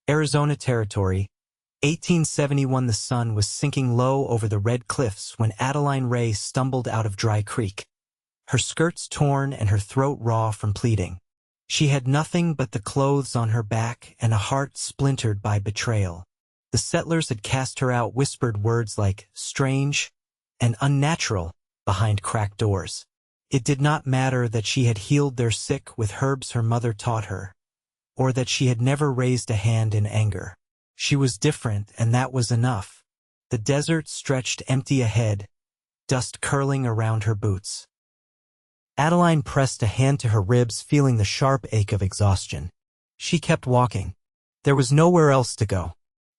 Arizona Territory, 1871. The sun was sinking low over the red cliffs when Adaline Ray stumbled out of Dry Creek, her skirts torn and her throat raw from pleading. She had nothing but the clothes on her back and a heart splintered by betrayal. The settlers had cast her out, whispered words like strange and unnatural behind cracked doors. It did not matter that she had healed their sick with herbs her mother taught her, or that she had never raised a hand in anger. She was different, and that was enough. The desert stretched empty ahead, dust curling around her boots. Adaline pressed a hand to her ribs, feeling the sharp ache of exhaustion. She kept walking. There was nowhere else to go.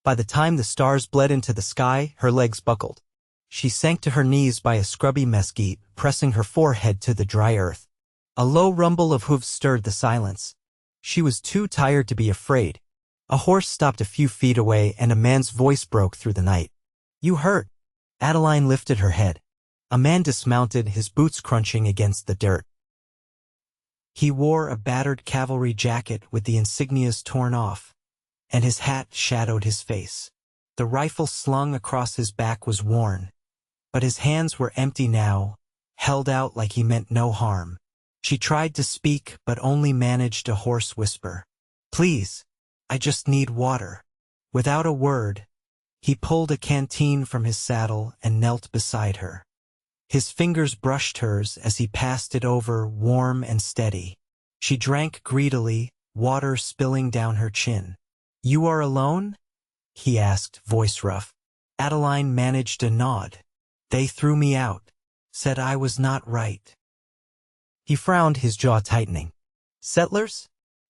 By the time the stars bled into the sky, her legs buckled. She sank to her knees by a scrubby mesquite, pressing her forehead to the dry earth. A low rumble of hooves stirred the silence. She was too tired to be afraid. A horse stopped a few feet away, and a man's voice broke through the night. "You hurt." Adaline lifted her head. A man dismounted, his boots crunching against the dirt. He wore a battered cavalry jacket with the insignias torn off, and his hat shadowed his face. The rifle slung across his back was worn, but his hands were empty now, held out like he meant no harm. She tried to speak, but only managed a hoarse whisper. "Please, I just need water." Without a word, he pulled a canteen from his saddle and knelt beside her. His fingers brushed hers as he passed it over, warm and steady. She drank greedily, water spilling down her chin. "You are alone?" he asked, voice rough. Adaline managed a nod. "They threw me out, said I was not right." He frowned, his jaw tightening. "Settlers?"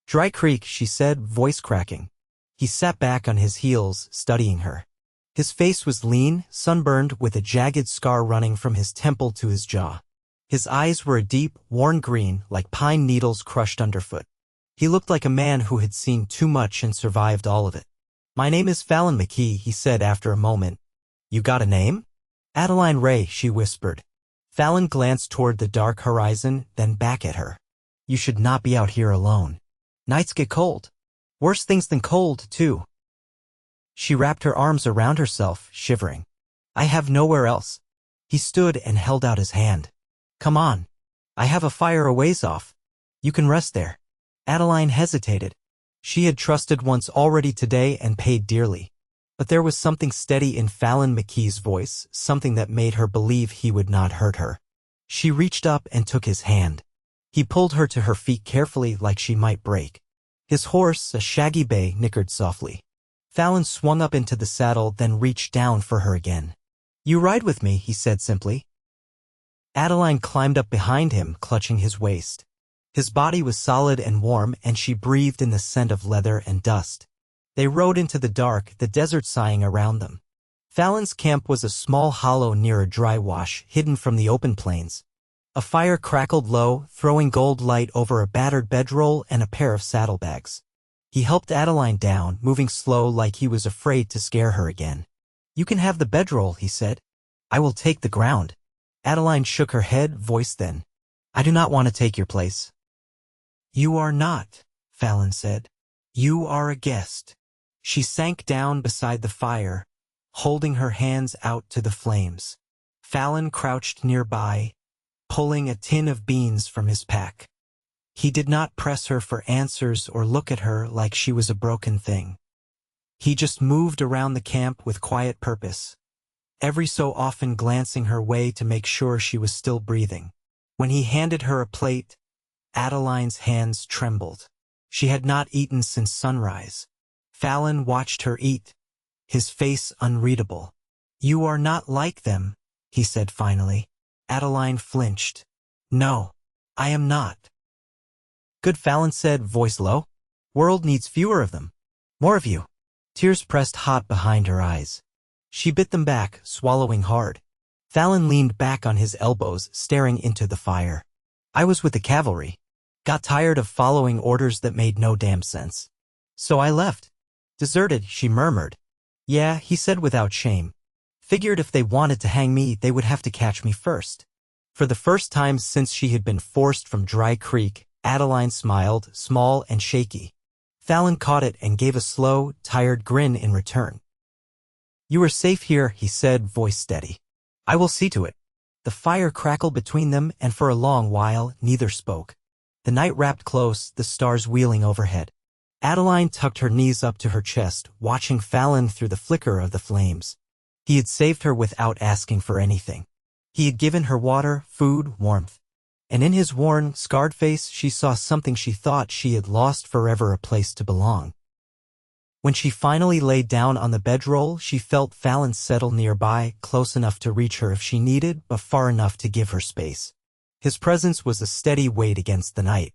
"Dry Creek," she said, voice cracking. He sat back on his heels, studying her. His face was lean, sunburned, with a jagged scar running from his temple to his jaw. His eyes were a deep, worn green, like pine needles crushed underfoot. He looked like a man who had seen too much and survived all of it. "My name is Fallon McKee," he said after a moment. "You got a name?" "Adaline Ray," she whispered. Fallon glanced toward the dark horizon, then back at her. "You should not be out here alone. Nights get cold. Worse things than cold, too." She wrapped her arms around herself, shivering. "I have nowhere else." He stood and held out his hand. "Come on. I have a fire a ways off. You can rest there." Adaline hesitated. She had trusted once already today and paid dearly. But there was something steady in Fallon McKee's voice, something that made her believe he would not hurt her. She reached up and took his hand. He pulled her to her feet carefully, like she might break. His horse, a shaggy bay, nickered softly. Fallon swung up into the saddle, then reached down for her again. "You ride with me," he said simply. Adaline climbed up behind him, clutching his waist. His body was solid and warm, and she breathed in the scent of leather and dust. They rode into the dark, the desert sighing around them. Fallon's camp was a small hollow near a dry wash, hidden from the open plains. A fire crackled low, throwing gold light over a battered bedroll and a pair of saddlebags. He helped Adaline down, moving slow like he was afraid to scare her again. "You can have the bedroll," he said. "I will take the ground." Adaline shook her head, voice thin. "I do not want to take your place." "You are not," Fallon said. "You are a guest." She sank down beside the fire, holding her hands out to the flames. Fallon crouched nearby, pulling a tin of beans from his pack. He did not press her for answers or look at her like she was a broken thing. He just moved around the camp with quiet purpose, every so often glancing her way to make sure she was still breathing. When he handed her a plate, Adaline's hands trembled. She had not eaten since sunrise. Fallon watched her eat, his face unreadable. "You are not like them," he said finally. Adaline flinched. "No, I am not." "Good," Fallon said, voice low. "World needs fewer of them. More of you." Tears pressed hot behind her eyes. She bit them back, swallowing hard. Fallon leaned back on his elbows, staring into the fire. "I was with the cavalry. Got tired of following orders that made no damn sense. So I left." "Deserted," she murmured. "Yeah," he said without shame. "Figured if they wanted to hang me, they would have to catch me first." For the first time since she had been forced from Dry Creek, Adaline smiled, small and shaky. Fallon caught it and gave a slow, tired grin in return. "You are safe here," he said, voice steady. "I will see to it." The fire crackled between them, and for a long while neither spoke. The night wrapped close, the stars wheeling overhead. Adaline tucked her knees up to her chest, watching Fallon through the flicker of the flames. He had saved her without asking for anything. He had given her water, food, warmth. And in his worn, scarred face she saw something she thought she had lost forever: a place to belong. When she finally lay down on the bedroll, she felt Fallon settle nearby, close enough to reach her if she needed, but far enough to give her space. His presence was a steady weight against the night.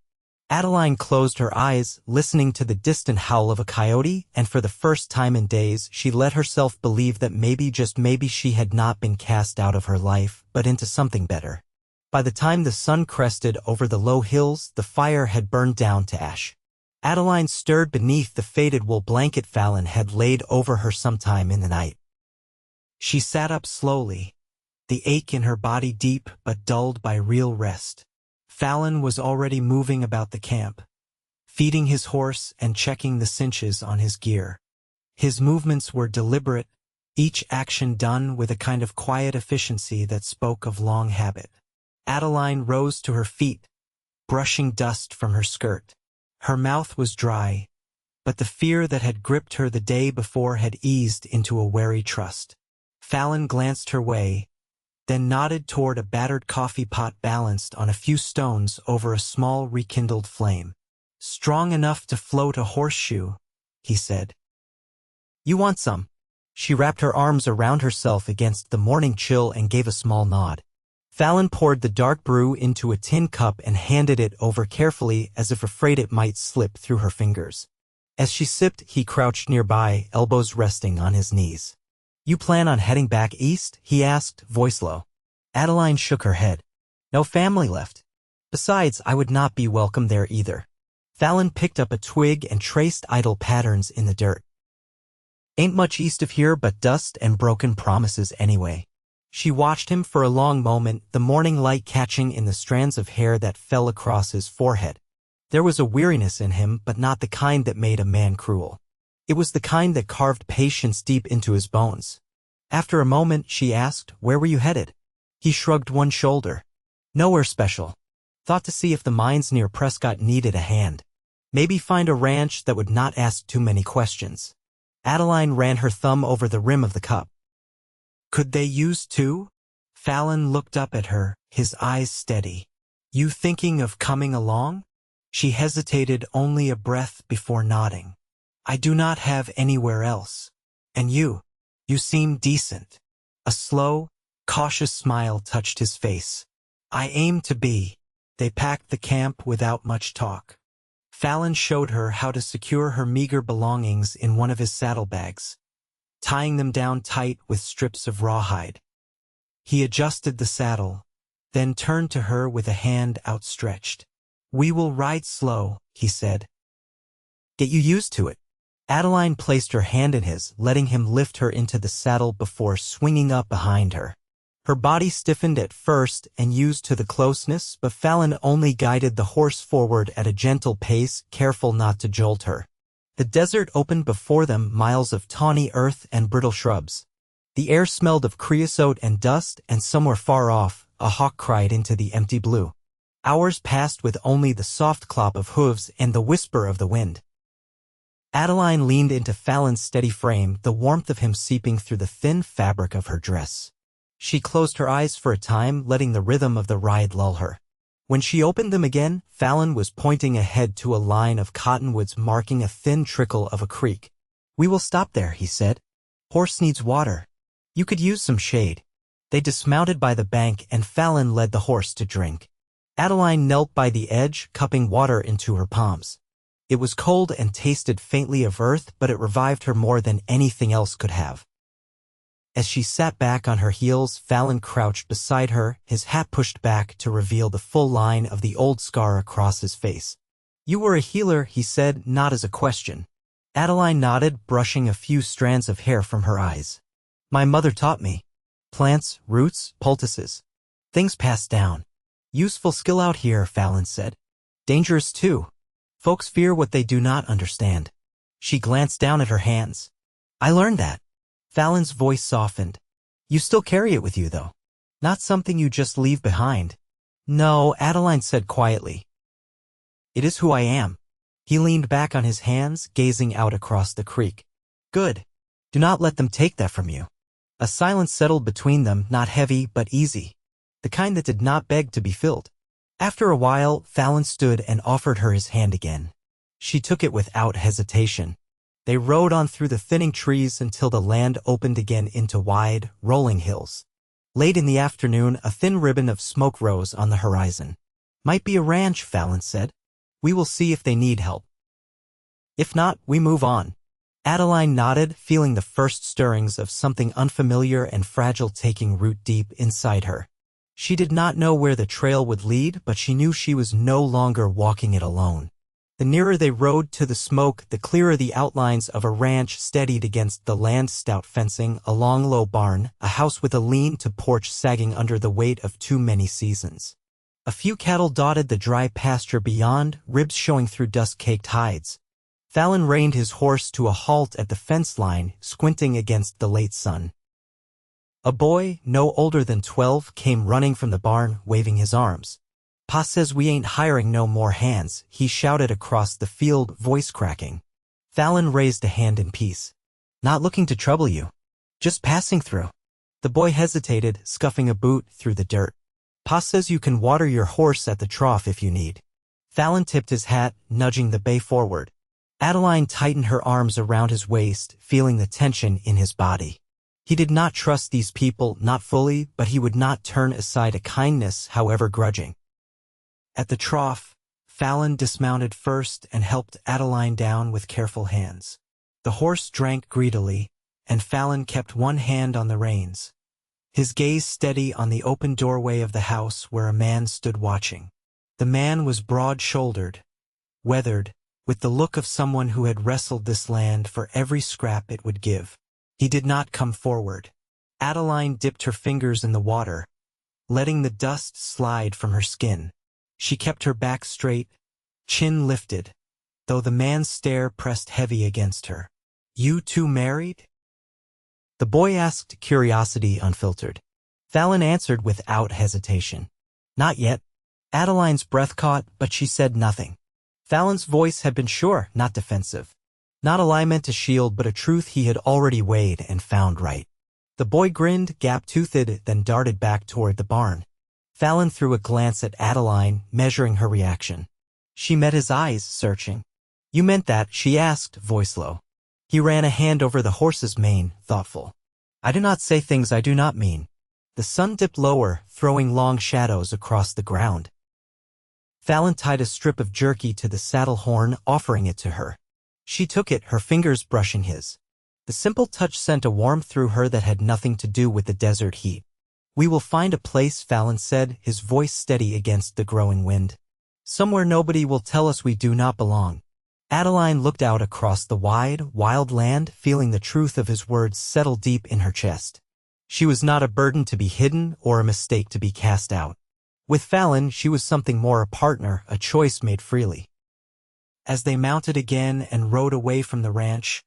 Adaline closed her eyes, listening to the distant howl of a coyote, and for the first time in days she let herself believe that maybe, just maybe, she had not been cast out of her life, but into something better. By the time the sun crested over the low hills, the fire had burned down to ash. Adaline stirred beneath the faded wool blanket Fallon had laid over her sometime in the night. She sat up slowly, the ache in her body deep but dulled by real rest. Fallon was already moving about the camp, feeding his horse and checking the cinches on his gear. His movements were deliberate, each action done with a kind of quiet efficiency that spoke of long habit. Adaline rose to her feet, brushing dust from her skirt. Her mouth was dry, but the fear that had gripped her the day before had eased into a wary trust. Fallon glanced her way, then nodded toward a battered coffee pot balanced on a few stones over a small rekindled flame. "Strong enough to float a horseshoe," he said. "You want some?" She wrapped her arms around herself against the morning chill and gave a small nod. Fallon poured the dark brew into a tin cup and handed it over carefully, as if afraid it might slip through her fingers. As she sipped, he crouched nearby, elbows resting on his knees. "You plan on heading back east?" he asked, voice low. Adaline shook her head. "No family left. Besides, I would not be welcome there either." Fallon picked up a twig and traced idle patterns in the dirt. "Ain't much east of here but dust and broken promises anyway." She watched him for a long moment, the morning light catching in the strands of hair that fell across his forehead. There was a weariness in him, but not the kind that made a man cruel. It was the kind that carved patience deep into his bones. After a moment, she asked, "Where were you headed?" He shrugged one shoulder. "Nowhere special. Thought to see if the mines near Prescott needed a hand. Maybe find a ranch that would not ask too many questions." Adaline ran her thumb over the rim of the cup. "Could they use two?" Fallon looked up at her, his eyes steady. "You thinking of coming along?" She hesitated only a breath before nodding. "I do not have anywhere else. And you seem decent." A slow, cautious smile touched his face. "I aim to be." They packed the camp without much talk. Fallon showed her how to secure her meager belongings in one of his saddlebags, tying them down tight with strips of rawhide. He adjusted the saddle, then turned to her with a hand outstretched. "We will ride slow," he said. "Get you used to it." Adaline placed her hand in his, letting him lift her into the saddle before swinging up behind her. Her body stiffened at first and used to the closeness, but Fallon only guided the horse forward at a gentle pace, careful not to jolt her. The desert opened before them, miles of tawny earth and brittle shrubs. The air smelled of creosote and dust, and somewhere far off, a hawk cried into the empty blue. Hours passed with only the soft clop of hooves and the whisper of the wind. Adaline leaned into Fallon's steady frame, the warmth of him seeping through the thin fabric of her dress. She closed her eyes for a time, letting the rhythm of the ride lull her. When she opened them again, Fallon was pointing ahead to a line of cottonwoods marking a thin trickle of a creek. "We will stop there," he said. "Horse needs water. You could use some shade." They dismounted by the bank and Fallon led the horse to drink. Adaline knelt by the edge, cupping water into her palms. It was cold and tasted faintly of earth, but it revived her more than anything else could have. As she sat back on her heels, Fallon crouched beside her, his hat pushed back to reveal the full line of the old scar across his face. "You were a healer," he said, not as a question. Adaline nodded, brushing a few strands of hair from her eyes. "My mother taught me. Plants, roots, poultices. Things passed down. Useful skill out here," Fallon said. "Dangerous too. Folks fear what they do not understand. She glanced down at her hands. I learned that. Fallon's voice softened. You still carry it with you, though. Not something you just leave behind. No, Adaline said quietly. It is who I am. He leaned back on his hands, gazing out across the creek. Good. Do not let them take that from you. A silence settled between them, not heavy but easy. The kind that did not beg to be filled. After a while, Fallon stood and offered her his hand again. She took it without hesitation. They rode on through the thinning trees until the land opened again into wide, rolling hills. Late in the afternoon, a thin ribbon of smoke rose on the horizon. Might be a ranch, Fallon said. We will see if they need help. If not, we move on. Adaline nodded, feeling the first stirrings of something unfamiliar and fragile taking root deep inside her. She did not know where the trail would lead, but she knew she was no longer walking it alone. The nearer they rode to the smoke, the clearer the outlines of a ranch steadied against the land's stout fencing, a long low barn, a house with a lean-to porch sagging under the weight of too many seasons. A few cattle dotted the dry pasture beyond, ribs showing through dust-caked hides. Fallon reined his horse to a halt at the fence line, squinting against the late sun. A boy, no older than 12, came running from the barn, waving his arms. Pa says we ain't hiring no more hands, he shouted across the field, voice cracking. Fallon raised a hand in peace. Not looking to trouble you. Just passing through. The boy hesitated, scuffing a boot through the dirt. Pa says you can water your horse at the trough if you need. Fallon tipped his hat, nudging the bay forward. Adaline tightened her arms around his waist, feeling the tension in his body. He did not trust these people, not fully, but he would not turn aside a kindness, however grudging. At the trough, Fallon dismounted first and helped Adaline down with careful hands. The horse drank greedily, and Fallon kept one hand on the reins, his gaze steady on the open doorway of the house where a man stood watching. The man was broad-shouldered, weathered, with the look of someone who had wrestled this land for every scrap it would give. He did not come forward. Adaline dipped her fingers in the water, letting the dust slide from her skin. She kept her back straight, chin lifted, though the man's stare pressed heavy against her. You two married? The boy asked, curiosity unfiltered. Fallon answered without hesitation. Not yet. Adaline's breath caught, but she said nothing. Fallon's voice had been sure, not defensive. Not a lie meant to shield, but a truth he had already weighed and found right. The boy grinned, gap-toothed, then darted back toward the barn. Fallon threw a glance at Adaline, measuring her reaction. She met his eyes, searching. You meant that, she asked, voice low. He ran a hand over the horse's mane, thoughtful. I do not say things I do not mean. The sun dipped lower, throwing long shadows across the ground. Fallon tied a strip of jerky to the saddle horn, offering it to her. She took it, her fingers brushing his. The simple touch sent a warmth through her that had nothing to do with the desert heat. We will find a place, Fallon said, his voice steady against the growing wind. Somewhere nobody will tell us we do not belong. Adaline looked out across the wide, wild land, feeling the truth of his words settle deep in her chest. She was not a burden to be hidden or a mistake to be cast out. With Fallon, she was something more, a partner, a choice made freely. As they mounted again and rode away from the ranch,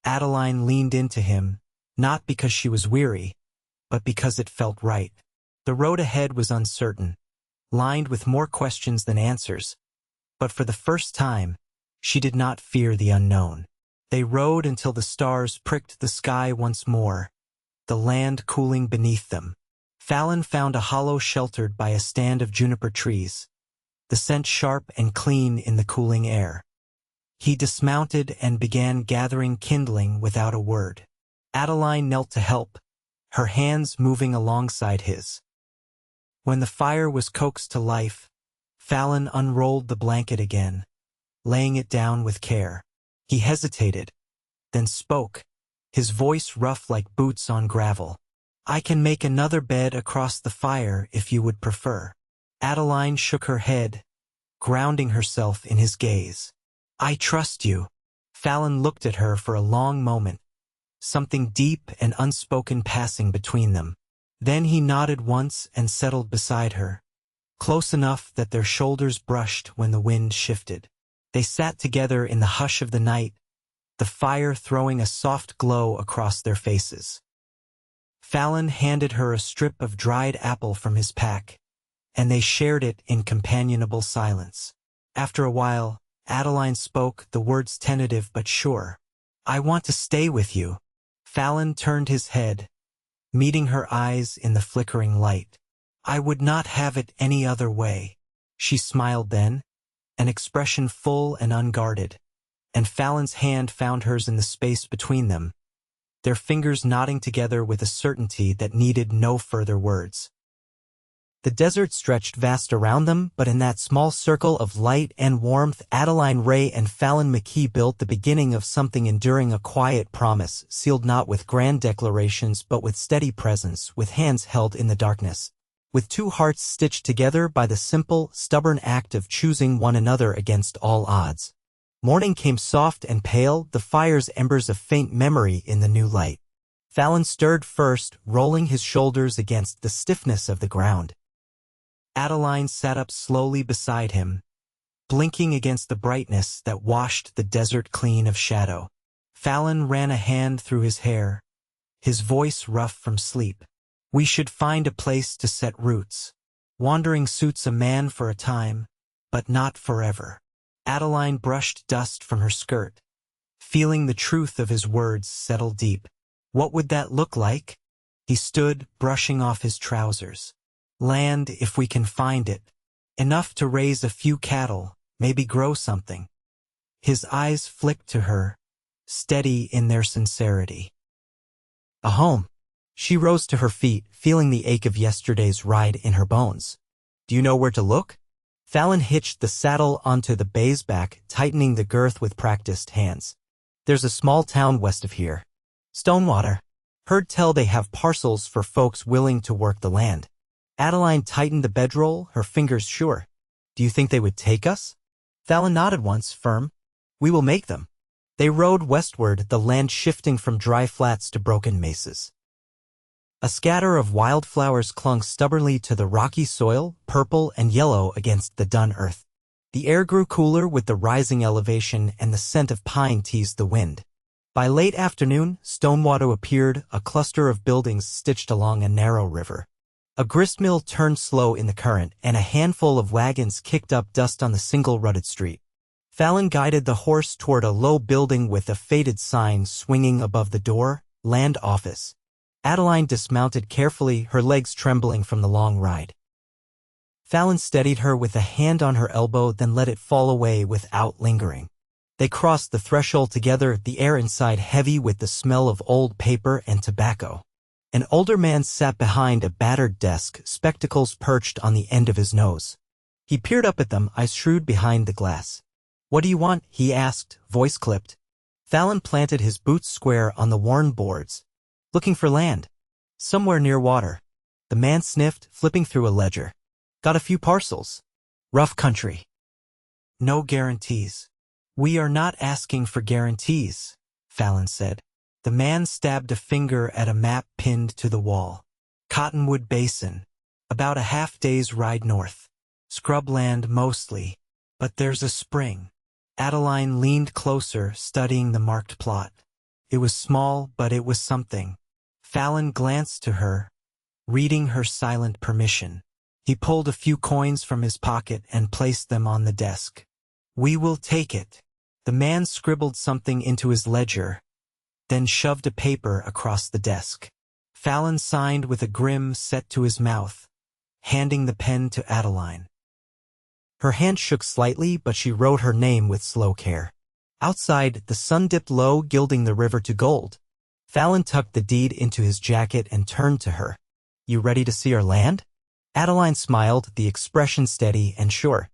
Adaline leaned into him, not because she was weary, but because it felt right. The road ahead was uncertain, lined with more questions than answers, but for the first time, she did not fear the unknown. They rode until the stars pricked the sky once more, the land cooling beneath them. Fallon found a hollow sheltered by a stand of juniper trees, the scent sharp and clean in the cooling air. He dismounted and began gathering kindling without a word. Adaline knelt to help, her hands moving alongside his. When the fire was coaxed to life, Fallon unrolled the blanket again, laying it down with care. He hesitated, then spoke, his voice rough like boots on gravel. I can make another bed across the fire if you would prefer. Adaline shook her head, grounding herself in his gaze. I trust you. Fallon looked at her for a long moment, something deep and unspoken passing between them. Then he nodded once and settled beside her, close enough that their shoulders brushed when the wind shifted. They sat together in the hush of the night, the fire throwing a soft glow across their faces. Fallon handed her a strip of dried apple from his pack, and they shared it in companionable silence. After a while, Adaline spoke, the words tentative but sure. "I want to stay with you." Fallon turned his head, meeting her eyes in the flickering light. "I would not have it any other way." She smiled then, an expression full and unguarded, and Fallon's hand found hers in the space between them, their fingers knotting together with a certainty that needed no further words. The desert stretched vast around them, but in that small circle of light and warmth, Adaline Ray and Fallon McKee built the beginning of something enduring, a quiet promise, sealed not with grand declarations but with steady presence, with hands held in the darkness, with two hearts stitched together by the simple, stubborn act of choosing one another against all odds. Morning came soft and pale, the fire's embers a faint memory in the new light. Fallon stirred first, rolling his shoulders against the stiffness of the ground. Adaline sat up slowly beside him, blinking against the brightness that washed the desert clean of shadow. Fallon ran a hand through his hair, his voice rough from sleep. "We should find a place to set roots. Wandering suits a man for a time, but not forever." Adaline brushed dust from her skirt, feeling the truth of his words settle deep. "What would that look like?" He stood, brushing off his trousers. "Land, if we can find it. Enough to raise a few cattle, maybe grow something." His eyes flicked to her, steady in their sincerity. "A home." She rose to her feet, feeling the ache of yesterday's ride in her bones. "Do you know where to look?" Fallon hitched the saddle onto the bay's back, tightening the girth with practiced hands. "There's a small town west of here. Stonewater. Heard tell they have parcels for folks willing to work the land." Adaline tightened the bedroll, her fingers sure. "Do you think they would take us?" Fallon nodded once, firm. "We will make them." They rode westward, the land shifting from dry flats to broken mesas. A scatter of wildflowers clung stubbornly to the rocky soil, purple and yellow against the dun earth. The air grew cooler with the rising elevation, and the scent of pine teased the wind. By late afternoon, Stonewater appeared, a cluster of buildings stitched along a narrow river. A gristmill turned slow in the current, and a handful of wagons kicked up dust on the single-rutted street. Fallon guided the horse toward a low building with a faded sign swinging above the door, "Land Office." Adaline dismounted carefully, her legs trembling from the long ride. Fallon steadied her with a hand on her elbow, then let it fall away without lingering. They crossed the threshold together, the air inside heavy with the smell of old paper and tobacco. An older man sat behind a battered desk, spectacles perched on the end of his nose. He peered up at them, eyes shrewd behind the glass. "What do you want?" he asked, voice clipped. Fallon planted his boots square on the worn boards. "Looking for land. Somewhere near water." The man sniffed, flipping through a ledger. "Got a few parcels. Rough country. No guarantees." "We are not asking for guarantees," Fallon said. The man stabbed a finger at a map pinned to the wall. "Cottonwood Basin. About a half-day's ride north. Scrubland mostly. But there's a spring." Adaline leaned closer, studying the marked plot. It was small, but it was something. Fallon glanced to her, reading her silent permission. He pulled a few coins from his pocket and placed them on the desk. "We will take it." The man scribbled something into his ledger, then shoved a paper across the desk. Fallon signed with a grim set to his mouth, handing the pen to Adaline. Her hand shook slightly, but she wrote her name with slow care. Outside, the sun dipped low, gilding the river to gold. Fallon tucked the deed into his jacket and turned to her. "You ready to see our land?" Adaline smiled, the expression steady and sure.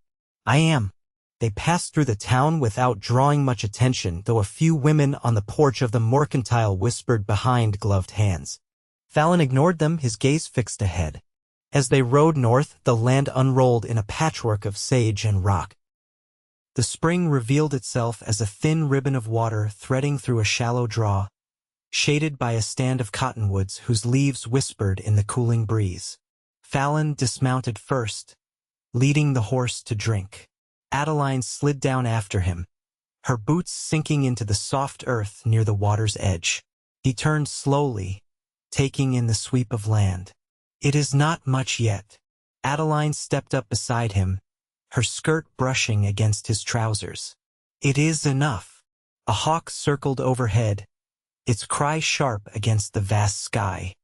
"I am." They passed through the town without drawing much attention, though a few women on the porch of the mercantile whispered behind gloved hands. Fallon ignored them, his gaze fixed ahead. As they rode north, the land unrolled in a patchwork of sage and rock. The spring revealed itself as a thin ribbon of water threading through a shallow draw, shaded by a stand of cottonwoods whose leaves whispered in the cooling breeze. Fallon dismounted first, leading the horse to drink. Adaline slid down after him, her boots sinking into the soft earth near the water's edge. He turned slowly, taking in the sweep of land. It is not much yet. Adaline stepped up beside him, her skirt brushing against his trousers. It is enough. A hawk circled overhead, its cry sharp against the vast sky.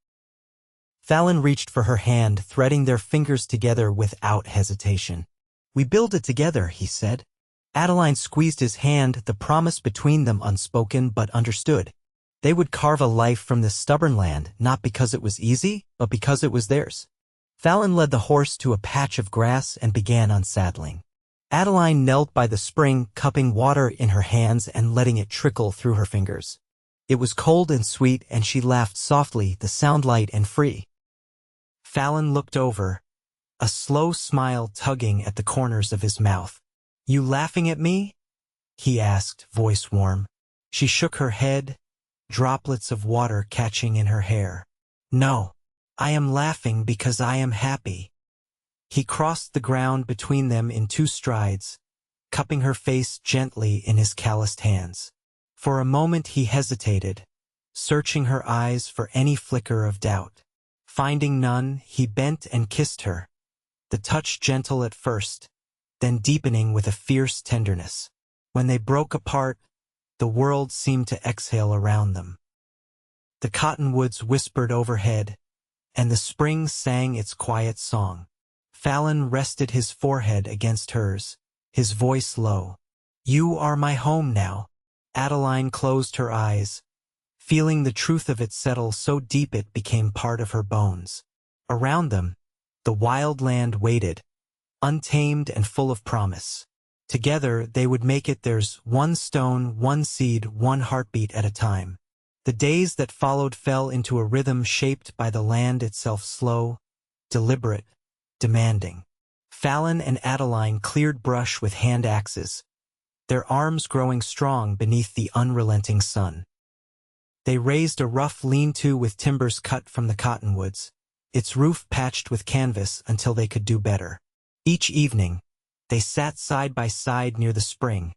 Fallon reached for her hand, threading their fingers together without hesitation. "We build it together," he said. Adaline squeezed his hand, the promise between them unspoken but understood. They would carve a life from this stubborn land, not because it was easy, but because it was theirs. Fallon led the horse to a patch of grass and began unsaddling. Adaline knelt by the spring, cupping water in her hands and letting it trickle through her fingers. It was cold and sweet, and she laughed softly, the sound light and free. Fallon looked over, a slow smile tugging at the corners of his mouth. "You laughing at me?" he asked, voice warm. She shook her head, droplets of water catching in her hair. "No, I am laughing because I am happy." He crossed the ground between them in 2 strides, cupping her face gently in his calloused hands. For a moment he hesitated, searching her eyes for any flicker of doubt. Finding none, he bent and kissed her, the touch gentle at first, then deepening with a fierce tenderness. When they broke apart, the world seemed to exhale around them. The cottonwoods whispered overhead, and the spring sang its quiet song. Fallon rested his forehead against hers, his voice low. "You are my home now." Adaline closed her eyes, feeling the truth of it settle so deep it became part of her bones. Around them, the wild land waited, untamed and full of promise. Together they would make it theirs, one stone, one seed, one heartbeat at a time. The days that followed fell into a rhythm shaped by the land itself, slow, deliberate, demanding. Fallon and Adaline cleared brush with hand axes, their arms growing strong beneath the unrelenting sun. They raised a rough lean-to with timbers cut from the cottonwoods, its roof patched with canvas until they could do better. Each evening, they sat side by side near the spring,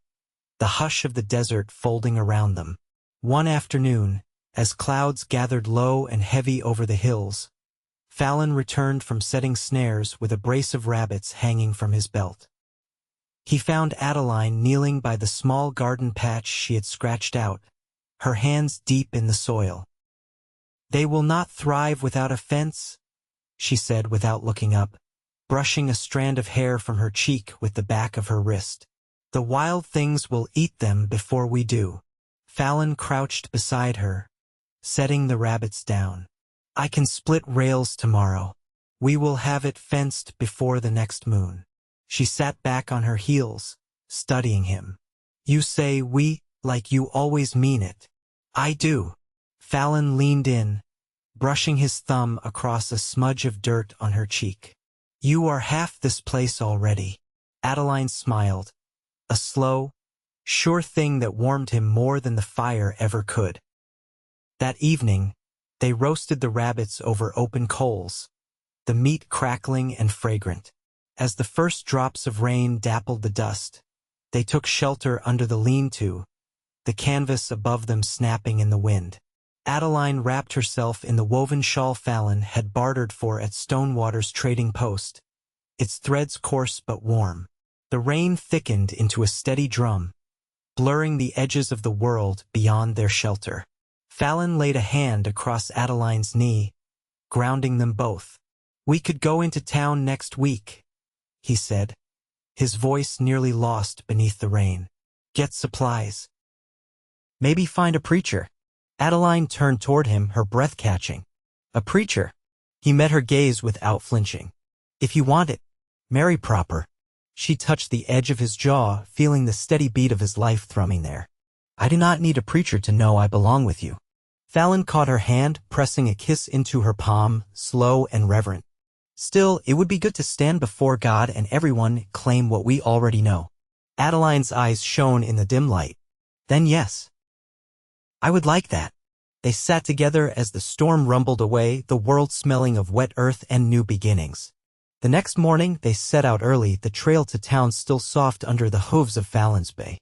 the hush of the desert folding around them. One afternoon, as clouds gathered low and heavy over the hills, Fallon returned from setting snares with a brace of rabbits hanging from his belt. He found Adaline kneeling by the small garden patch she had scratched out, her hands deep in the soil. "They will not thrive without a fence," she said without looking up, brushing a strand of hair from her cheek with the back of her wrist. "The wild things will eat them before we do." Fallon crouched beside her, setting the rabbits down. "I can split rails tomorrow. We will have it fenced before the next moon." She sat back on her heels, studying him. "You say we, like you always mean it." "I do." Fallon leaned in, brushing his thumb across a smudge of dirt on her cheek. "You are half this place already." Adaline smiled, a slow, sure thing that warmed him more than the fire ever could. That evening, they roasted the rabbits over open coals, the meat crackling and fragrant. As the first drops of rain dappled the dust, they took shelter under the lean-to, the canvas above them snapping in the wind. Adaline wrapped herself in the woven shawl Fallon had bartered for at Stonewater's trading post, its threads coarse but warm. The rain thickened into a steady drum, blurring the edges of the world beyond their shelter. Fallon laid a hand across Adaline's knee, grounding them both. "We could go into town next week," he said, his voice nearly lost beneath the rain. "Get supplies. Maybe find a preacher." Adaline turned toward him, her breath catching. "A preacher?" He met her gaze without flinching. "If you want it, marry proper." She touched the edge of his jaw, feeling the steady beat of his life thrumming there. "I do not need a preacher to know I belong with you." Fallon caught her hand, pressing a kiss into her palm, slow and reverent. "Still, it would be good to stand before God and everyone claim what we already know." Adaline's eyes shone in the dim light. "Then yes. I would like that." They sat together as the storm rumbled away, the world smelling of wet earth and new beginnings. The next morning, they set out early, the trail to town still soft under the hooves of Fallon's bay.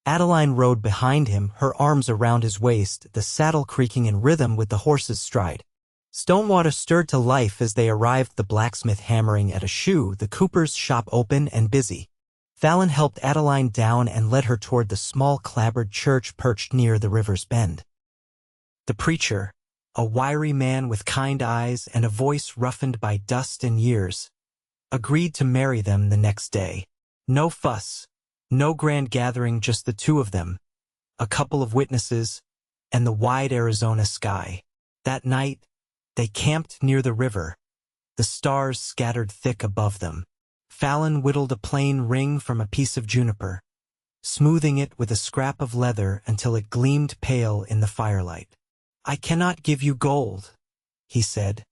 Adaline rode behind him, her arms around his waist, the saddle creaking in rhythm with the horse's stride. Stonewater stirred to life as they arrived, the blacksmith hammering at a shoe, the cooper's shop open and busy. Fallon helped Adaline down and led her toward the small clapboard church perched near the river's bend. The preacher, a wiry man with kind eyes and a voice roughened by dust and years, agreed to marry them the next day. No fuss, no grand gathering, just the two of them, a couple of witnesses, and the wide Arizona sky. That night, they camped near the river, the stars scattered thick above them. Fallon whittled a plain ring from a piece of juniper, smoothing it with a scrap of leather until it gleamed pale in the firelight. "I cannot give you gold," he said,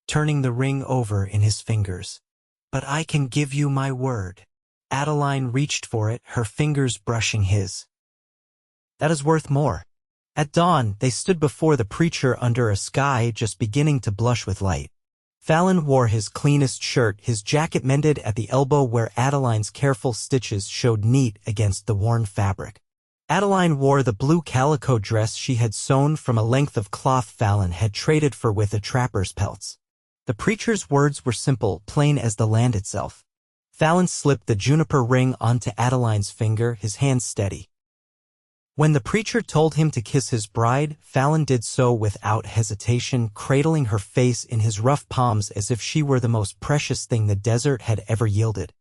turning the ring over in his fingers. "But I can give you my word." Adaline reached for it, her fingers brushing his. "That is worth more." At dawn, they stood before the preacher under a sky just beginning to blush with light. Fallon wore his cleanest shirt, his jacket mended at the elbow where Adaline's careful stitches showed neat against the worn fabric. Adaline wore the blue calico dress she had sewn from a length of cloth Fallon had traded for with a trapper's pelts. The preacher's words were simple, plain as the land itself. Fallon slipped the juniper ring onto Adaline's finger, his hand steady. When the preacher told him to kiss his bride, Fallon did so without hesitation, cradling her face in his rough palms as if she were the most precious thing the desert had ever yielded.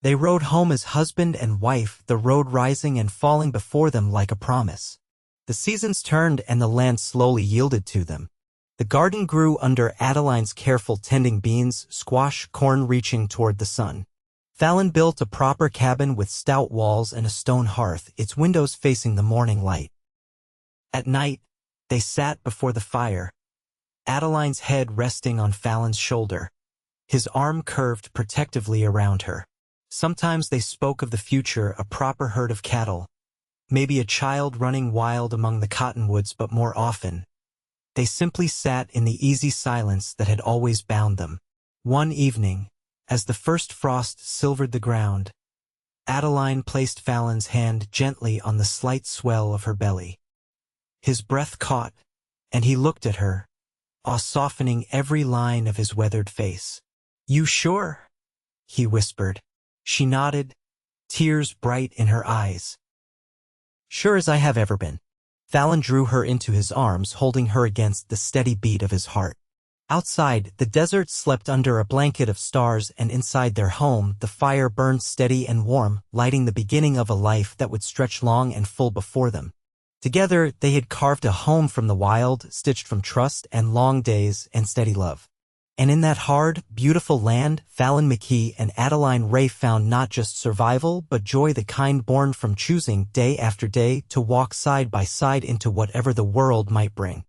They rode home as husband and wife, the road rising and falling before them like a promise. The seasons turned and the land slowly yielded to them. The garden grew under Adaline's careful tending, beans, squash, corn reaching toward the sun. Fallon built a proper cabin with stout walls and a stone hearth, its windows facing the morning light. At night, they sat before the fire, Adaline's head resting on Fallon's shoulder, his arm curved protectively around her. Sometimes they spoke of the future, a proper herd of cattle, maybe a child running wild among the cottonwoods, but more often, they simply sat in the easy silence that had always bound them. One evening, as the first frost silvered the ground, Adaline placed Fallon's hand gently on the slight swell of her belly. His breath caught, and he looked at her, awe softening every line of his weathered face. "You sure?" he whispered. She nodded, tears bright in her eyes. "Sure as I have ever been." Fallon drew her into his arms, holding her against the steady beat of his heart. Outside, the desert slept under a blanket of stars, and inside their home, the fire burned steady and warm, lighting the beginning of a life that would stretch long and full before them. Together, they had carved a home from the wild, stitched from trust and long days and steady love. And in that hard, beautiful land, Fallon McKee and Adaline Ray found not just survival, but joy, the kind born from choosing, day after day, to walk side by side into whatever the world might bring.